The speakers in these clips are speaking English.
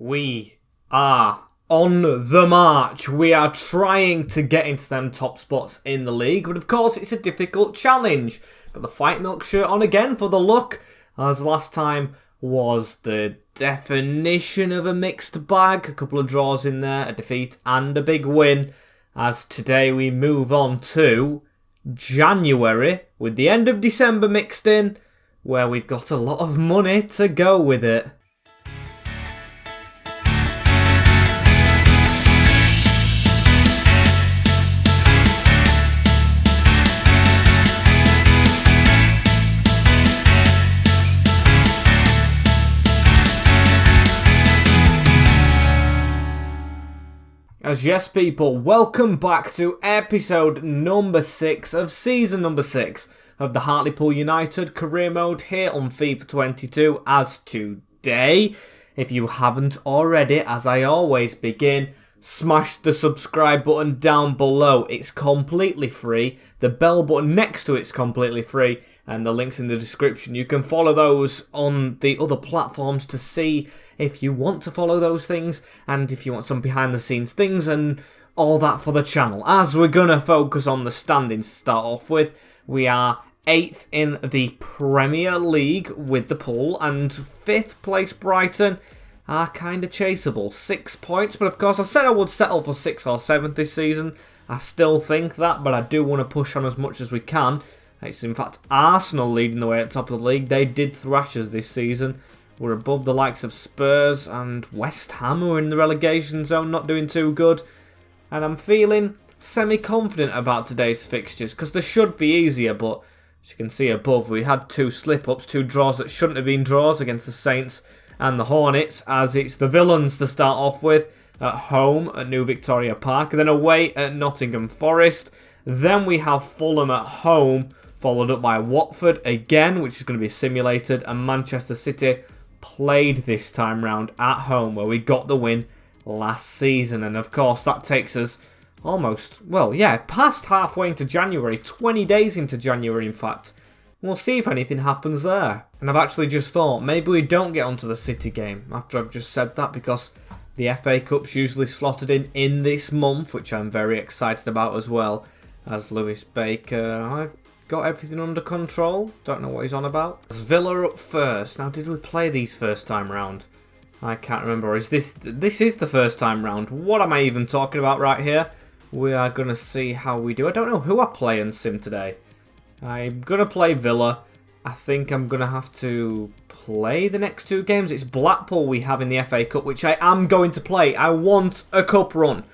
We are on the march. We are trying to get into them top spots in the league, but of course it's a difficult challenge. Got the Fight Milk shirt on again for the look, as last time was the definition of a mixed bag. A couple of draws in there, a defeat and a big win. As today we move on to January, with the end of December mixed in, where we've got a lot of money to go with it. As yes people, welcome back to episode number 6 of season number 6 of the Hartlepool United career mode here on FIFA 22. As today, if you haven't already, as I always begin, smash the subscribe button down below. It's completely free. The bell button next to it's completely free, and the links in the description. You can follow those on the other platforms to see if you want to follow those things, and if you want some behind the scenes things and all that for the channel. As we're going to focus on the standings to start off with, we are 8th in the Premier League with the pool, and 5th place Brighton are kind of chaseable. 6 points, but of course I said I would settle for 6th or 7th this season. I still think that, but I do want to push on as much as we can. It's in fact Arsenal leading the way at the top of the league. They did thrash us this season. We're above the likes of Spurs and West Ham, who are in the relegation zone, not doing too good. And I'm feeling semi-confident about today's fixtures, because they should be easier, but as you can see above, we had 2 slip-ups, 2 draws that shouldn't have been draws against the Saints and the Hornets, as it's the villains to start off with, at home at New Victoria Park, and then away at Nottingham Forest. Then we have Fulham at home, followed up by Watford again, which is going to be simulated, and Manchester City played this time round at home, where we got the win last season. And of course that takes us almost, well, yeah, past halfway into January, 20 days into January in fact. We'll see if anything happens there. And I've actually just thought, maybe we don't get onto the City game after I've just said that, because the FA Cup's usually slotted in this month, which I'm very excited about as well, as Lewis Baker got everything under control. Don't know what he's on about. Villa up first. Now, did we play these first time round? I can't remember. Or is this is the first time round? What am I even talking about right here? We are going to see how we do. I don't know who I play in Sim today. I'm going to play Villa. I think I'm going to have to play the next 2 games. It's Blackpool we have in the FA Cup, which I am going to play. I want a cup run.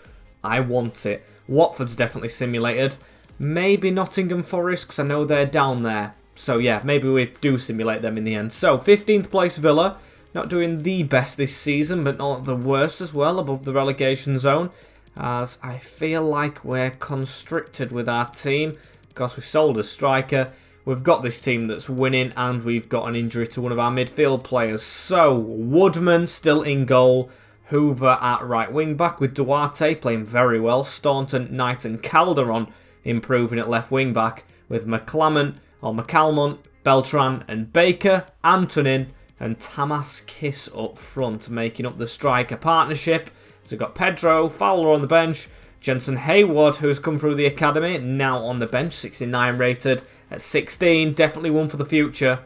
I want it. Watford's definitely simulated. Maybe Nottingham Forest, because I know they're down there. So yeah, maybe we do simulate them in the end. So 15th place Villa. Not doing the best this season, but not the worst as well, above the relegation zone. As I feel like we're constricted with our team. Because we sold a striker. We've got this team that's winning, and we've got an injury to one of our midfield players. So, Woodman still in goal. Hoover at right wing back, with Duarte playing very well. Staunton, Knight and Calderon improving at left wing back, with McCalmont, Beltran and Baker, Antonin and Tamas Kiss up front, making up the striker partnership. So we've got Pedro, Fowler on the bench, Jensen Hayward, who's come through the academy, now on the bench, 69 rated at 16, definitely one for the future,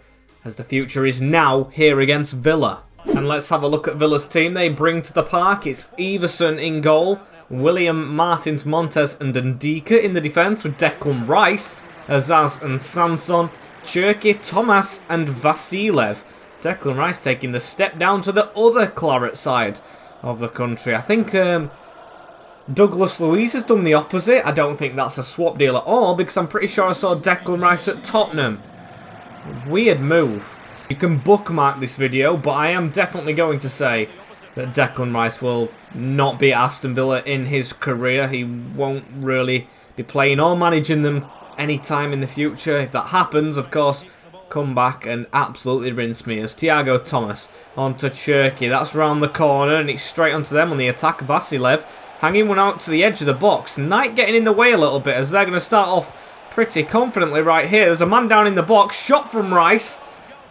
as the future is now here against Villa. And let's have a look at Villa's team they bring to the park. It's Everson in goal, William, Martins, Montes and Ndika in the defence, with Declan Rice, Azaz and Sanson, Cherky, Thomas and Vasilev. Declan Rice taking the step down to the other claret side of the country. I think Douglas Luiz has done the opposite. I don't think that's a swap deal at all, because I'm pretty sure I saw Declan Rice at Tottenham. Weird move. You can bookmark this video, but I am definitely going to say that Declan Rice will not be at Aston Villa in his career. He won't really be playing or managing them anytime in the future. If that happens, of course, come back and absolutely rinse me, as Thiago Thomas onto Cherky. That's round the corner, and it's straight onto them on the attack. Vasilev hanging one out to the edge of the box. Knight getting in the way a little bit, as they're going to start off pretty confidently right here. There's a man down in the box, shot from Rice,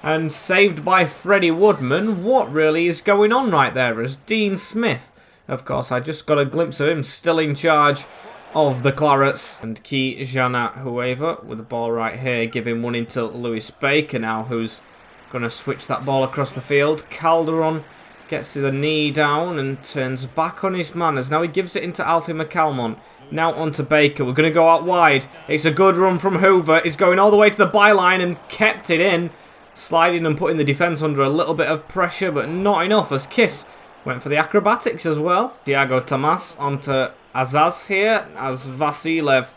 and saved by Freddie Woodman. What really is going on right there as Dean Smith? Of course, I just got a glimpse of him still in charge of the Clarets. And Key Jana Hueva with the ball right here, giving one into Lewis Baker now, who's going to switch that ball across the field. Calderon gets to the knee down and turns back on his man as now he gives it into Alfie McCalmont. Now onto Baker. We're going to go out wide. It's a good run from Hoover. He's going all the way to the byline and kept it in. Sliding and putting the defence under a little bit of pressure, but not enough as Kiss went for the acrobatics as well. Thiago Tomas onto Azaz here as Vasilev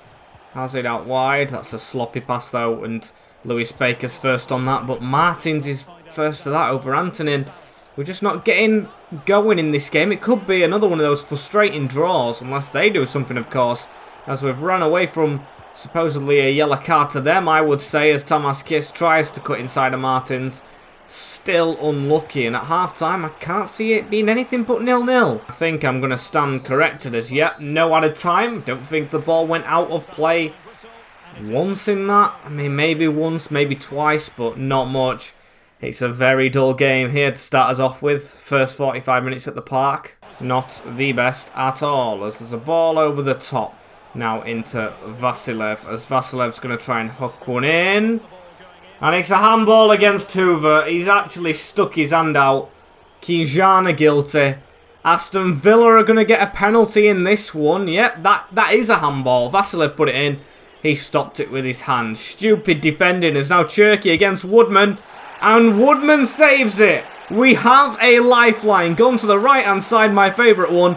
has it out wide. That's a sloppy pass though, and Lewis Baker's first on that, but Martins is first to that over Antonin. We're just not getting going in this game. It could be another one of those frustrating draws, unless they do something, of course, as we've run away from supposedly a yellow card to them, I would say, as Tomas Kiss tries to cut inside of Martins. Still unlucky, and at half-time, I can't see it being anything but 0-0. I think I'm going to stand corrected as yet. No added time. Don't think the ball went out of play once in that. I mean, maybe once, maybe twice, but not much. It's a very dull game here to start us off with. First 45 minutes at the park. Not the best at all, as there's a ball over the top. Now into Vasilev, as Vasilev's going to try and hook one in. And it's a handball against Hoover. He's actually stuck his hand out. Kijana guilty. Aston Villa are going to get a penalty in this one. Yep, that is a handball. Vasilev put it in. He stopped it with his hand. Stupid defending as now Cherky against Woodman. And Woodman saves it. We have a lifeline. Gone to the right-hand side, my favourite one.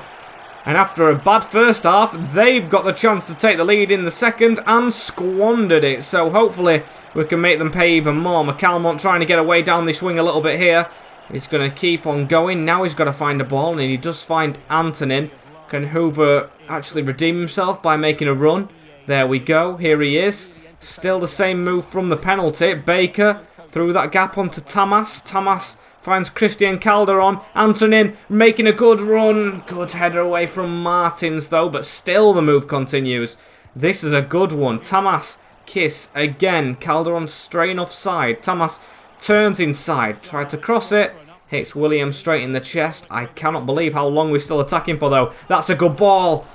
And after a bad first half, they've got the chance to take the lead in the second and squandered it. So hopefully we can make them pay even more. McCalmont trying to get away down this wing a little bit here. He's going to keep on going. Now he's got to find a ball, and he does find Antonin. Can Hoover actually redeem himself by making a run? There we go. Here he is. Still the same move from the penalty. Baker through that gap onto Tamas. Tamas finds Christian Calderon. Antonin making a good run. Good header away from Martins though, but still the move continues. This is a good one. Tamas, Kiss again. Calderon straying offside. Tamas turns inside. Tried to cross it. Hits William straight in the chest. I cannot believe how long we're still attacking for though. That's a good ball.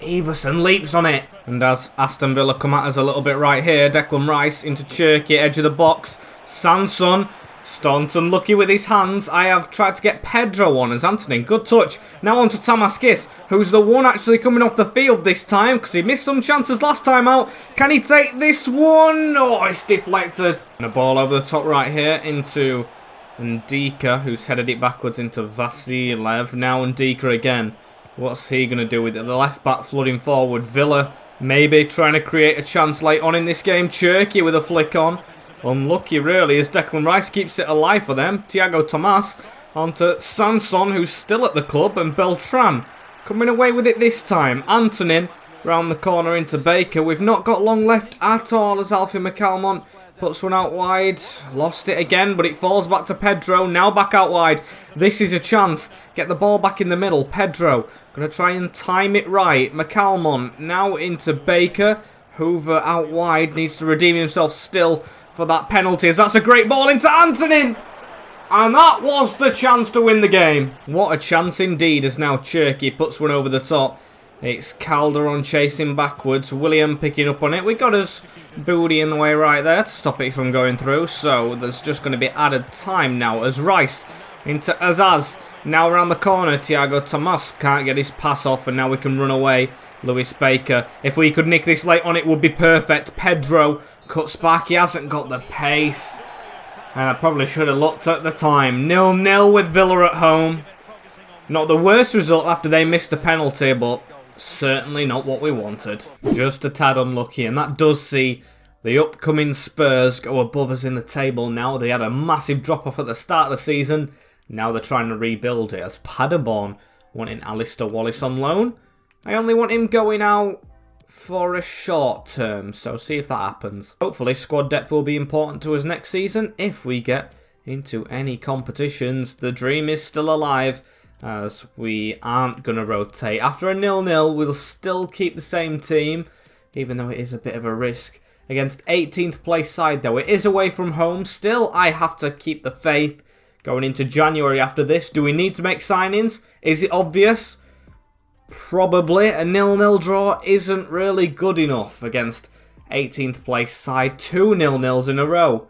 Everson leaps on it. And as Aston Villa come at us a little bit right here, Declan Rice into Cherky, edge of the box. Sanson, Staunton lucky with his hands. I have tried to get Pedro on as Antonin. Good touch. Now on to Tomas Kiss, who's the one actually coming off the field this time, because he missed some chances last time out. Can he take this one? Oh, it's deflected. And a ball over the top right here into Ndika, who's headed it backwards into Vasilev. Now Ndika again. What's he going to do with it? The left back flooding forward. Villa maybe trying to create a chance late on in this game. Cherky with a flick on. Unlucky really as Declan Rice keeps it alive for them. Thiago Tomas onto Sanson, who's still at the club, and Beltran coming away with it this time. Antonin round the corner into Baker. We've not got long left at all as Alfie McCalmont puts one out wide. Lost it again, but it falls back to Pedro. Now back out wide. This is a chance. Get the ball back in the middle. Pedro going to try and time it right. McCalmont now into Baker. Hoover out wide. Needs to redeem himself still for that penalty, as that's a great ball into Antonin. And that was the chance to win the game. What a chance indeed, as now Cherky puts one over the top. It's Calderon chasing backwards. William picking up on it. We got his booty in the way right there to stop it from going through. So there's just going to be added time now as Rice into Azaz. Now around the corner, Thiago Tomas can't get his pass off, and now we can run away. Lewis Baker. If we could nick this late on, it would be perfect. Pedro cuts back. He hasn't got the pace. And I probably should have looked at the time. 0-0 with Villa at home. Not the worst result after they missed a penalty, but certainly not what we wanted. Just a tad unlucky, and that does see the upcoming Spurs go above us in the table now. They had a massive drop-off at the start of the season. Now they're trying to rebuild it, as Paderborn wanting Alistair Wallace on loan. I only want him going out for a short term, so see if that happens. Hopefully squad depth will be important to us next season if we get into any competitions. The dream is still alive, as we aren't going to rotate. After a 0-0, we'll still keep the same team, even though it is a bit of a risk. against 18th place side though. It is away from home. Still, I have to keep the faith going into January after this. Do we need to make signings? Is it obvious? Probably. A 0-0 draw isn't really good enough against 18th place side. 2 0-0s in a row.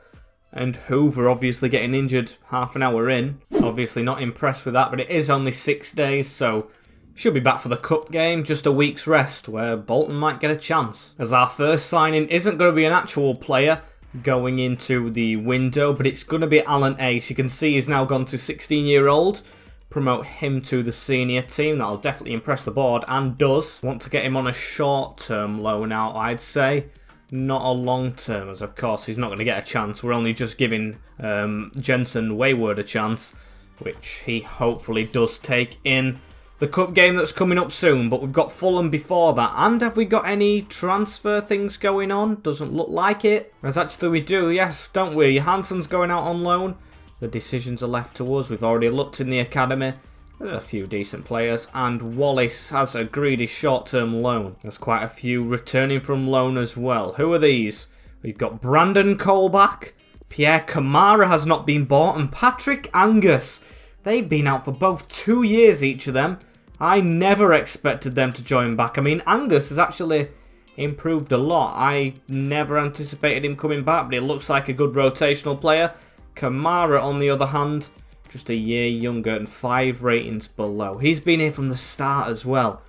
And Hoover obviously getting injured half an hour in. Obviously not impressed with that, but it is only 6 days, so should be back for the cup game. Just a week's rest where Bolton might get a chance. As our first signing isn't going to be an actual player going into the window, but it's going to be Alan Ace. You can see he's now gone to 16-year-old. Promote him to the senior team. That'll definitely impress the board, and does. Want to get him on a short-term loan out, I'd say. Not a long-term, as of course he's not going to get a chance. We're only just giving Jensen Wayward a chance, which he hopefully does take in the cup game that's coming up soon. But we've got Fulham before that. And have we got any transfer things going on? Doesn't look like it. As actually we do, yes, don't we? Johansson's going out on loan. The decisions are left to us. We've already looked in the academy. There's a few decent players, and Wallace has agreed his short-term loan. There's quite a few returning from loan as well. Who are these? We've got Brandon Cole back, Pierre Kamara has not been bought, and Patrick Angus. They've been out for both 2 years, each of them. I never expected them to join back. I mean, Angus has actually improved a lot. I never anticipated him coming back, but it looks like a good rotational player. Kamara, on the other hand, just a year younger and 5 ratings below. He's been here from the start as well.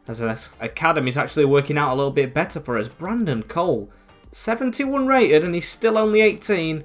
As an academy, he's actually working out a little bit better for us. Brandon Cole, 71 rated, and he's still only 18.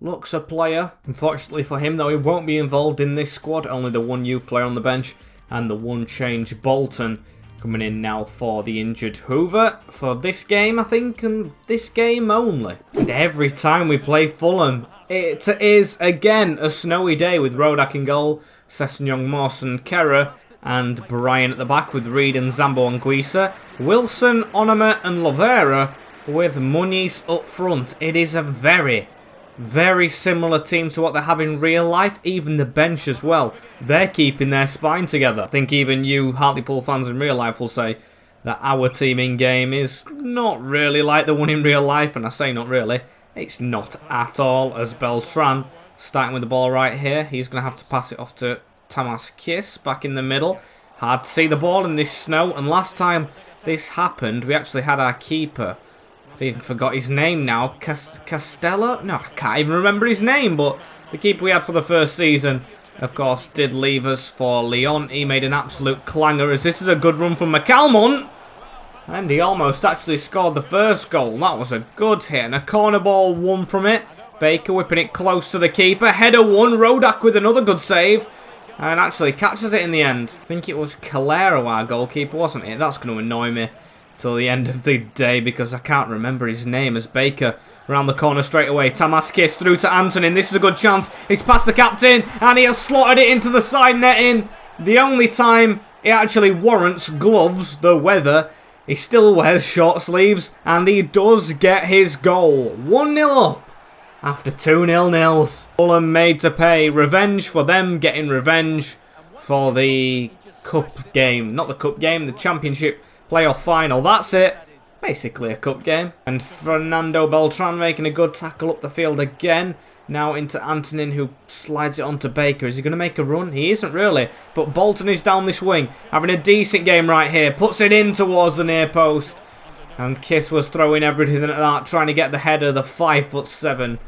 Looks a player. Unfortunately for him, though, he won't be involved in this squad. Only the one youth player on the bench and the one change, Bolton, coming in now for the injured Hoover for this game, I think, and this game only. And every time we play Fulham, it is again a snowy day with Rodak in goal, Sessegnon, Mawson, Kerrer, and Brian at the back with Reed and Zambo and Guisa. Wilson, Onama and Lovera with Muniz up front. It is a very, very similar team to what they have in real life. Even the bench as well. They're keeping their spine together. I think even you Hartlepool fans in real life will say that our team in game is not really like the one in real life. And I say not really. It's not at all, as Beltran, starting with the ball right here. He's going to have to pass it off to Tamas Kiss, back in the middle. Hard to see the ball in this snow, and last time this happened, we actually had our keeper. I've even forgot his name now. Castello? No, I can't even remember his name, but the keeper we had for the first season, of course, did leave us for Lyon. He made an absolute clanger, as this is a good run from McCalmont. And he almost actually scored the first goal. That was a good hit. And a corner ball won from it. Baker whipping it close to the keeper. Header one. Rodak with another good save. And actually catches it in the end. I think it was Calero, our goalkeeper, wasn't it? That's going to annoy me till the end of the day because I can't remember his name as Baker. Around the corner straight away. Tamaskis through to Antonin. This is a good chance. He's past the captain. And he has slotted it into the side netting. The only time it actually warrants gloves, the weather. He still wears short sleeves, and he does get his goal. 1-0 up after 2 0-0s. Fulham made to pay. Revenge for them getting revenge for the cup game. Not the cup game, the championship playoff final. That's it. Basically a cup game. And Fernando Beltran making a good tackle up the field again. Now into Antonin, who slides it onto Baker. Is he going to make a run? He isn't really. But Bolton is down this wing. Having a decent game right here. Puts it in towards the near post. And Kiss was throwing everything at that. Trying to get the header. The 5'7".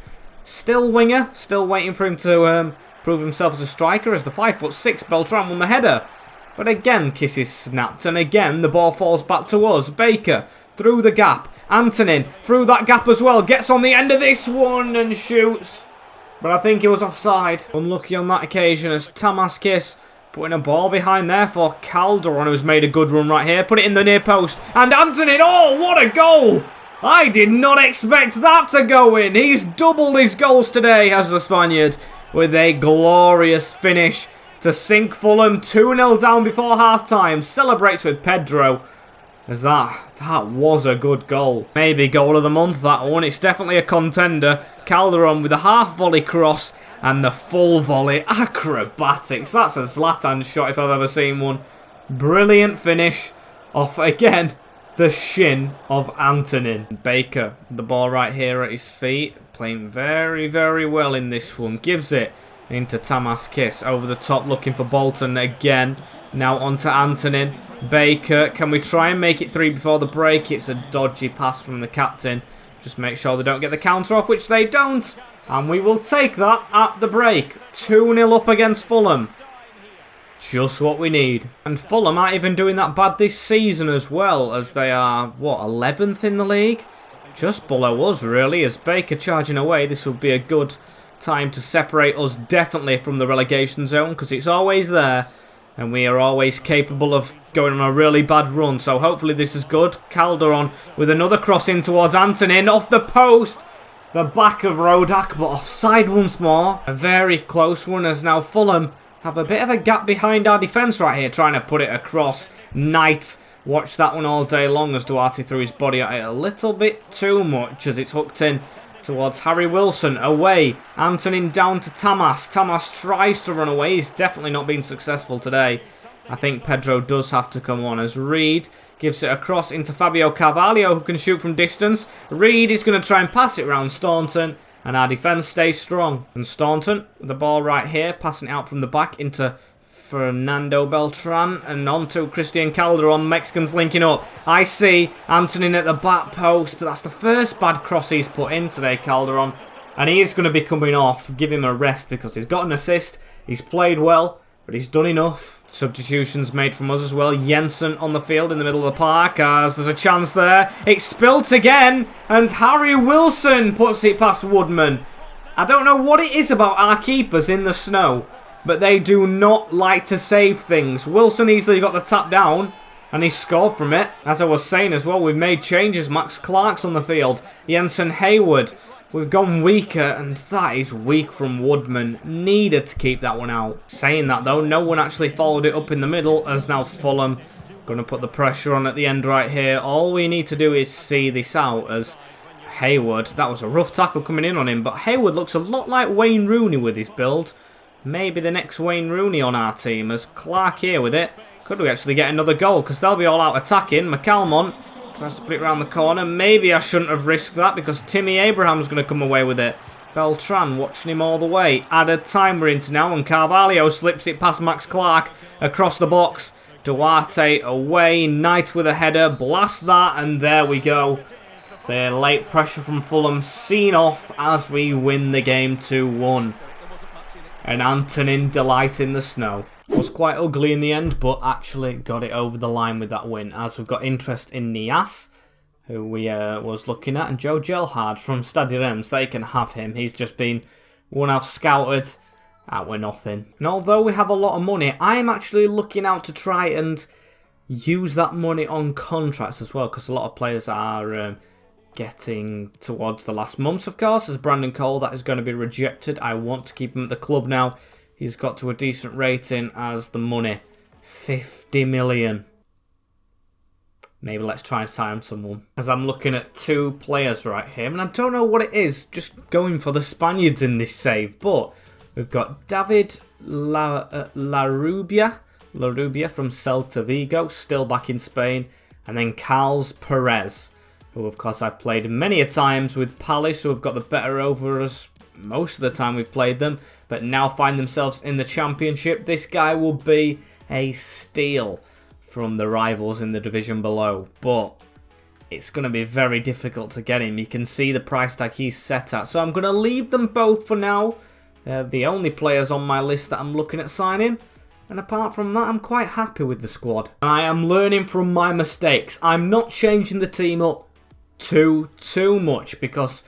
Still winger. Still waiting for him to prove himself as a striker. As the 5'6" Beltran won the header. But again, Kiss is snapped. And again, the ball falls back to us. Baker through the gap. Antonin through that gap as well. Gets on the end of this one and shoots. But I think he was offside. Unlucky on that occasion as Tamaskis putting a ball behind there for Calderon, who's made a good run right here. Put it in the near post. And Antonin, oh, what a goal! I did not expect that to go in. He's doubled his goals today, has the Spaniard, with a glorious finish to sink Fulham 2-0 down before half-time. Celebrates with Pedro. As that was a good goal. Maybe goal of the month, that one. It's definitely a contender. Calderon with a half volley cross and the full volley. Acrobatics. That's a Zlatan shot if I've ever seen one. Brilliant finish off, again, the shin of Antonin. Baker, the ball right here at his feet, playing very, very well in this one. Gives it into Tamas Kiss, over the top looking for Bolton again. Now onto Antonin. Baker, can we try and make it 3 before the break? It's a dodgy pass from the captain. Just make sure they don't get the counter off, which they don't. And we will take that at the break. 2-0 up against Fulham. Just what we need. And Fulham aren't even doing that bad this season as well, as they are, what, 11th in the league? Just below us, really, as Baker charging away. This will be a good time to separate us definitely from the relegation zone, because it's always there, and we are always capable of going on a really bad run. So hopefully this is good. Calderon with another cross in towards Antonin, off the post. The back of Rodak, but offside once more. A very close one, as now Fulham have a bit of a gap behind our defence right here, trying to put it across. Knight watched that one all day long as Duarte threw his body at it a little bit too much, as it's hooked in towards Harry Wilson. Away, Antonin down to Tamas. Tamas tries to run away. He's definitely not been successful today. I think Pedro does have to come on, as Reed gives it across into Fabio Carvalho, who can shoot from distance. Reed is going to try and pass it round Staunton, and our defence stays strong. And Staunton, with the ball right here, passing it out from the back into Fernando Beltran, and on to Christian Calderon. Mexicans linking up. I see Antonin at the back post, but that's the first bad cross he's put in today, Calderon. And he is going to be coming off. Give him a rest, because he's got an assist. He's played well, but he's done enough. Substitutions made from us as well. Jensen on the field in the middle of the park, as there's a chance there. It's spilt again, and Harry Wilson puts it past Woodman. I don't know what it is about our keepers in the snow, but they do not like to save things. Wilson easily got the tap down, and he scored from it. As I was saying as well, we've made changes. Max Clark's on the field. Jensen Hayward. We've gone weaker, and that is weak from Woodman. Needed to keep that one out. Saying that though, no one actually followed it up in the middle, as now Fulham going to put the pressure on at the end right here. All we need to do is see this out, as Hayward, that was a rough tackle coming in on him, but Hayward looks a lot like Wayne Rooney with his build. Maybe the next Wayne Rooney on our team, as Clark here with it. Could we actually get another goal, because they'll be all out attacking. McCalmont tries to put it around the corner. Maybe I shouldn't have risked that, because Timmy Abraham's going to come away with it. Beltran watching him all the way. Added time we're into now, and Carvalho slips it past Max Clark across the box. Duarte away. Knight with a header. Blast that, and there we go. The late pressure from Fulham seen off as we win the game 2-1. And Antonin delight in the snow. Was quite ugly in the end, but actually got it over the line with that win, as we've got interest in Nias, who we was looking at, and Joe Gelhard from Stade Reims. They can have him. He's just been one-half scouted. We're nothing. And although we have a lot of money, I'm actually looking out to try and use that money on contracts as well, because a lot of players are getting towards the last months, of course, as Brandon Cole, that is going to be rejected. I want to keep him at the club now. He's got to a decent rating as the money. 50 million. Maybe let's try and sign someone. As I'm looking at 2 players right here, and I don't know what it is, just going for the Spaniards in this save, but we've got David Larrubia from Celta Vigo, still back in Spain, and then Carlos Perez, who of course I've played many a times with Palace, who have got the better over us most of the time we've played them, but now find themselves in the Championship. This guy will be a steal from the rivals in the division below, but it's going to be very difficult to get him. You can see the price tag he's set at, so I'm going to leave them both for now. They're the only players on my list that I'm looking at signing, and apart from that, I'm quite happy with the squad. I am learning from my mistakes. I'm not changing the team up too much, because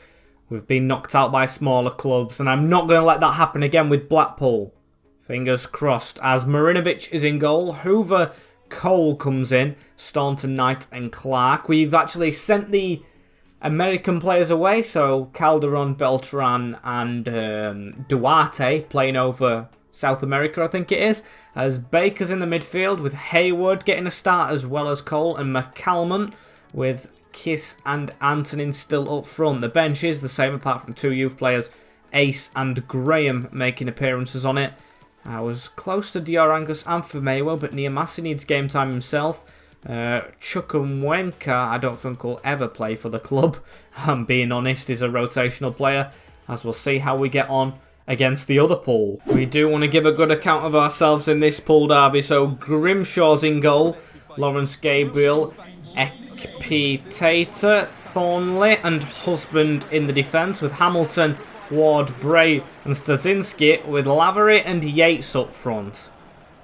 we've been knocked out by smaller clubs, and I'm not going to let that happen again with Blackpool. Fingers crossed. As Marinovic is in goal, Hoover, Cole comes in, Staunton, Knight and Clark. We've actually sent the American players away, so Calderon, Beltran and Duarte playing over South America, I think it is. As Baker's in the midfield with Hayward getting a start, as well as Cole and McCalmont, with Kiss and Antonin still up front. The bench is the same apart from 2 youth players, Ace and Graham, making appearances on it. I was close to Dior Angus and Firmino, but Niamasi needs game time himself. Chukwuemeka, I don't think will ever play for the club. I'm being honest, he's a rotational player, as we'll see how we get on against the other pool. We do want to give a good account of ourselves in this pool derby. So Grimshaw's in goal, Lawrence Gabriel, Ekpitator, Thornley and Husband in the defence, with Hamilton, Ward, Bray and Stasinski, with Lavery and Yates up front.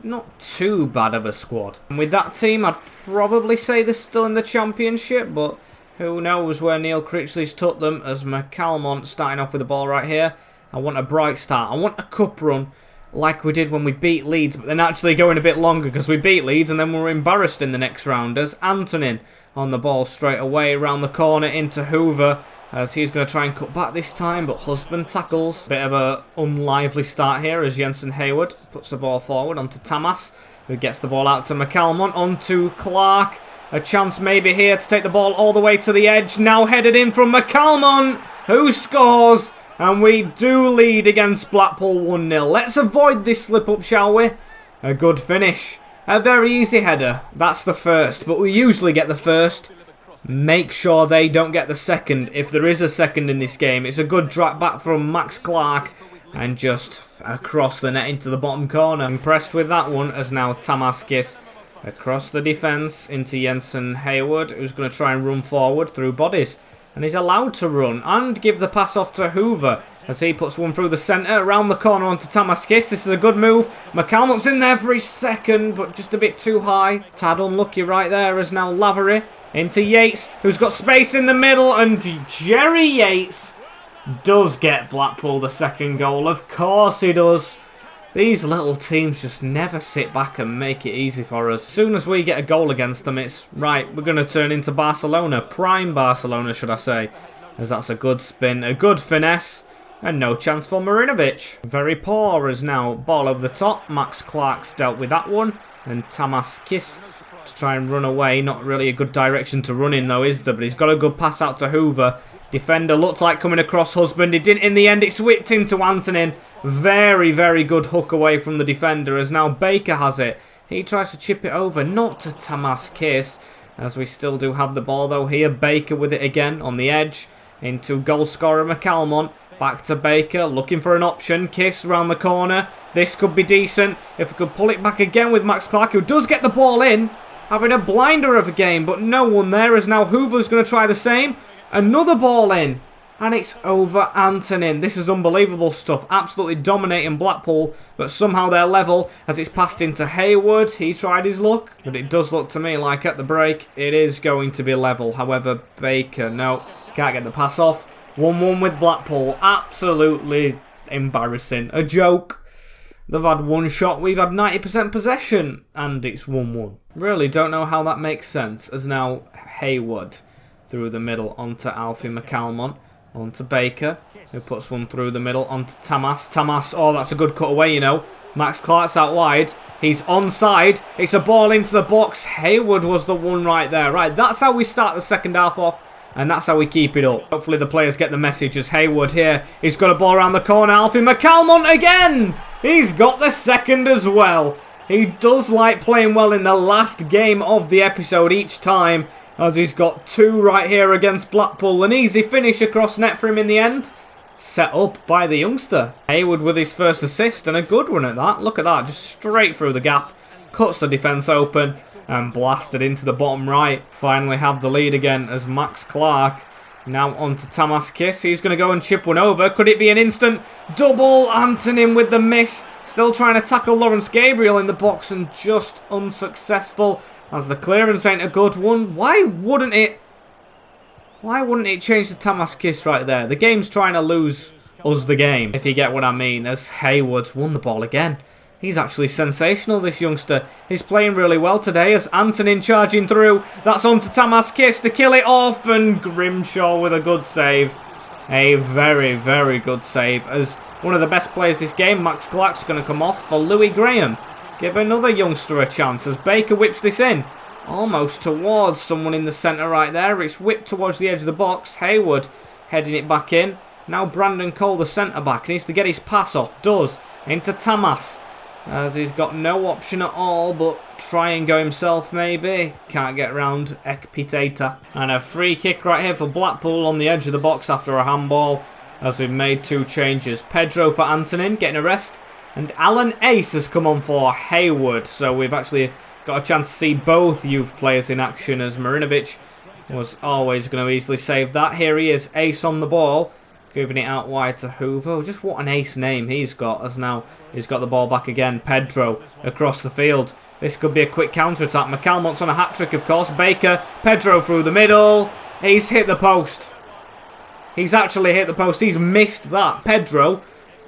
Not too bad of a squad. And with that team, I'd probably say they're still in the Championship, but who knows where Neil Critchley's took them, as McCalmont starting off with the ball right here. I want a bright start. I want a cup run like we did when we beat Leeds, but then actually going a bit longer because we beat Leeds and then we were embarrassed in the next round. As Antonin on the ball straight away around the corner into Hoover, as he's going to try and cut back this time, but Husband tackles. Bit of a unlively start here as Jensen Hayward puts the ball forward onto Tamas, who gets the ball out to McCalmont, onto Clark. A chance maybe here to take the ball all the way to the edge. Now headed in from McCalmont, who scores. And we do lead against Blackpool 1-0. Let's avoid this slip-up, shall we? A good finish. A very easy header. That's the first, but we usually get the first. Make sure they don't get the second, if there is a second in this game. It's a good drop back from Max Clark, and just across the net into the bottom corner. Impressed with that one, as now Tamaskis across the defence into Jensen Hayward, who's going to try and run forward through bodies. And he's allowed to run and give the pass off to Hoover as he puts one through the centre, around the corner onto Tamaskis. This is a good move. McCalmont's in there for his second, but just a bit too high. Tad unlucky right there as now Lavery into Yates, who's got space in the middle, and Jerry Yates does get Blackpool the second goal. Of course he does. These little teams just never sit back and make it easy for us. As soon as we get a goal against them, it's right, we're going to turn into Barcelona. Prime Barcelona, should I say. As that's a good spin, a good finesse, and no chance for Marinovic. Very poor as now ball over the top. Max Clark's dealt with that one. And Tamaskis to try and run away. Not really a good direction to run in though, is there? But he's got a good pass out to Hoover. Defender looked like coming across Husband. He didn't in the end. It's whipped into Antonin. Very, very good hook away from the defender as now Baker has it. He tries to chip it over, not to Tamaskis, as we still do have the ball though here. Baker with it again on the edge into goal scorer McCalmont. Back to Baker, looking for an option. Kiss round the corner. This could be decent if we could pull it back again with Max Clark, who does get the ball in. Having a blinder of a game, but no one there, as now Hoover's going to try the same. Another ball in, and it's over Antonin. This is unbelievable stuff. Absolutely dominating Blackpool, but somehow they're level as it's passed into Hayward. He tried his luck, but it does look to me like at the break it is going to be level. However, Baker, no, can't get the pass off. 1-1 with Blackpool. Absolutely embarrassing. A joke. They've had one shot, we've had 90% possession, and it's 1-1. Really don't know how that makes sense, as now Hayward through the middle onto Alfie McCalmont, onto Baker, who puts one through the middle onto Tamas. Tamas, oh, that's a good cut away, you know. Max Clark's out wide. He's onside. It's a ball into the box. Hayward was the one right there. Right, that's how we start the second half off, and that's how we keep it up. Hopefully the players get the message as Hayward here. He's got a ball around the corner. Alfie McCalmont again! He's got the second as well. He does like playing well in the last game of the episode each time, as he's got two right here against Blackpool. An easy finish across net for him in the end. Set up by the youngster. Hayward with his first assist, and a good one at that. Look at that, just straight through the gap. Cuts the defence open and blasted into the bottom right. Finally have the lead again as Max Clark. Now on to Tamaskis. He's going to go and chip one over. Could it be an instant double? Antonin with the miss. Still trying to tackle Lawrence Gabriel in the box and just unsuccessful, as the clearance ain't a good one. Why wouldn't it change to Tamaskis right there? The game's trying to lose us the game, if you get what I mean, as Hayward's won the ball again. He's actually sensational, this youngster. He's playing really well today as Antonin charging through. That's on to Tamaskis to kill it off, and Grimshaw with a good save. A very, very good save, as one of the best players this game, Max Clark's going to come off for Louis Graham. Give another youngster a chance as Baker whips this in. Almost towards someone in the centre right there. It's whipped towards the edge of the box. Hayward heading it back in. Now Brandon Cole, the centre back, needs to get his pass off. Does. Into Tamas. as he's got no option at all but try and go himself maybe. Can't get around Ekpiteta. And a free kick right here for Blackpool on the edge of the box after a handball, as we've made 2 changes. Pedro for Antonin getting a rest, and Alan Ace has come on for Hayward. So we've actually got a chance to see both youth players in action, as Marinovic was always going to easily save that. Here he is, Ace on the ball, giving it out wide to Hoover. Just what an ace name he's got, as now he's got the ball back again. Pedro across the field. This could be a quick counter-attack. McCalmont's on a hat-trick, of course. Baker, Pedro through the middle. He's hit the post. He's actually hit the post. He's missed that. Pedro,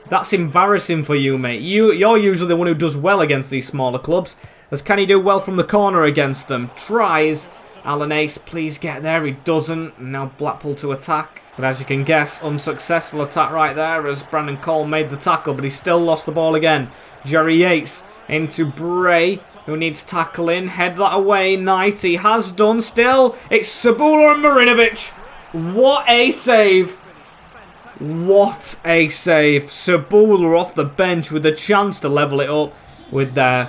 that's embarrassing for you, mate. You're usually the one who does well against these smaller clubs. As can he do well from the corner against them? Tries. Alan Ace, please get there. He doesn't. Now Blackpool to attack. But as you can guess, unsuccessful attack right there, as Brandon Cole made the tackle, but he still lost the ball again. Jerry Yates into Bray, who needs tackling. Head that away. Knight, he has done still. It's Sabula and Marinovic. What a save. What a save. Sabula off the bench with a chance to level it up with their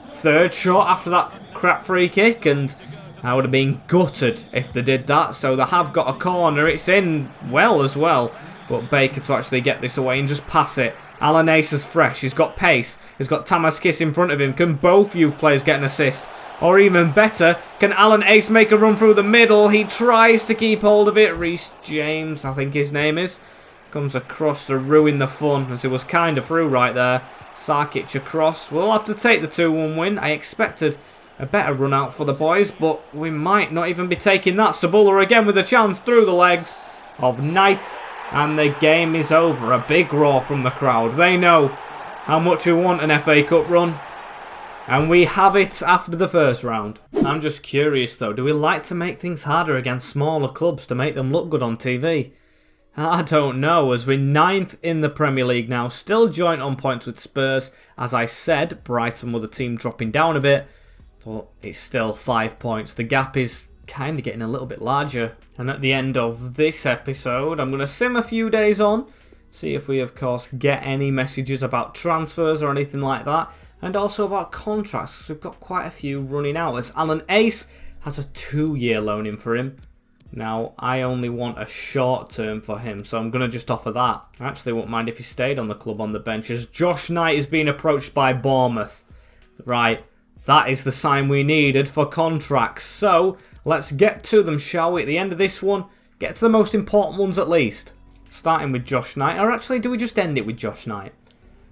3rd shot after that crap free kick, and I would have been gutted if they did that. So they have got a corner. It's in well as well. But Baker to actually get this away and just pass it. Alan Ace is fresh. He's got pace. He's got Tamas Kiss in front of him. Can both youth players get an assist? Or even better, can Alan Ace make a run through the middle? He tries to keep hold of it. Reece James, I think his name is, comes across to ruin the fun, as it was kind of through right there. Sarkic across. We'll have to take the 2-1 win. I expected a better run out for the boys, but we might not even be taking that. Sabula again with a chance through the legs of Knight, and the game is over. A big roar from the crowd. They know how much we want an FA Cup run, and we have it after the first round. I'm just curious though, do we like to make things harder against smaller clubs to make them look good on TV? I don't know, as we're 9th in the Premier League now, still joint on points with Spurs. As I said, Brighton were the team dropping down a bit, but it's still 5 points. The gap is kind of getting a little bit larger. And at the end of this episode, I'm going to sim a few days on, see if we, of course, get any messages about transfers or anything like that, and also about contracts, because we've got quite a few running out, as Alan Ace has a 2-year loan in for him. Now, I only want a short term for him, so I'm going to just offer that. I actually wouldn't mind if he stayed on the club on the bench, as Josh Knight is being approached by Bournemouth. Right, that is the sign we needed for contracts. So, let's get to them, shall we? At the end of this one, get to the most important ones at least. Starting with Josh Knight, or actually, do we just end it with Josh Knight?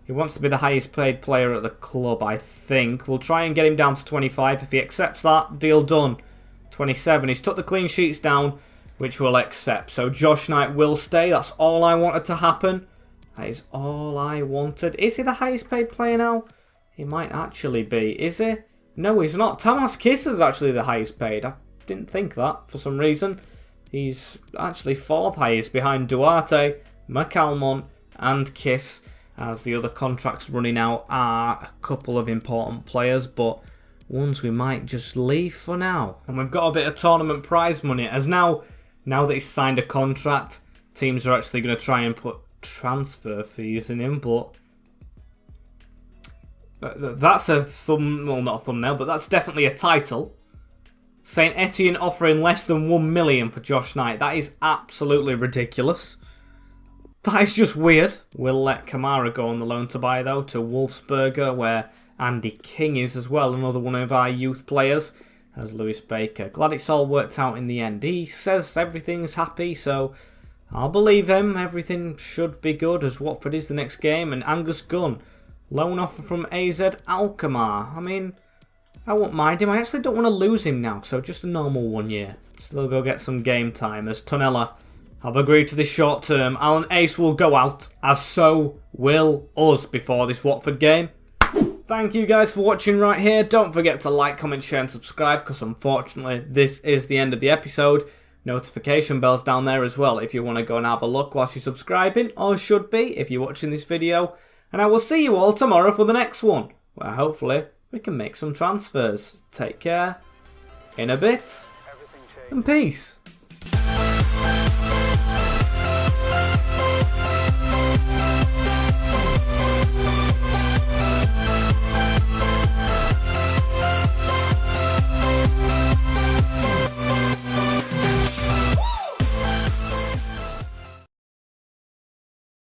He wants to be the highest paid player at the club, I think. We'll try and get him down to 25. If he accepts that, deal done. 27. He's took the clean sheets down, which we'll accept. So Josh Knight will stay. That's all I wanted to happen. That is all I wanted. Is he the highest paid player now? He might actually be. Is he? No, he's not. Tamas Kiss is actually the highest paid. I didn't think that for some reason. He's actually 4th highest behind Duarte, McCalmont and Kiss, as the other contracts running out are a couple of important players, but ones we might just leave for now. And we've got a bit of tournament prize money, as now that he's signed a contract, teams are actually going to try and put transfer fees in him, but that's a well, not a thumbnail, but that's definitely a title. Saint Etienne offering less than 1 million for Josh Knight. That is absolutely ridiculous. That is just weird. We'll let Kamara go on the loan to buy though to Wolfsberger, where Andy King is as well, another one of our youth players, as Lewis Baker. Glad it's all worked out in the end. He says everything's happy, so I'll believe him. Everything should be good, as Watford is the next game. And Angus Gunn, loan offer from AZ Alkmaar. I mean, I won't mind him. I actually don't want to lose him now, so just a normal 1 year. Still go get some game time, as Tonella have agreed to this short term. Alan Ace will go out, as so will us before this Watford game. Thank you guys for watching right here. Don't forget to like, comment, share and subscribe, because unfortunately this is the end of the episode. Notification bells down there as well if you want to go and have a look whilst you're subscribing, or should be if you're watching this video. And I will see you all tomorrow for the next one, where hopefully we can make some transfers. Take care, in a bit, and peace.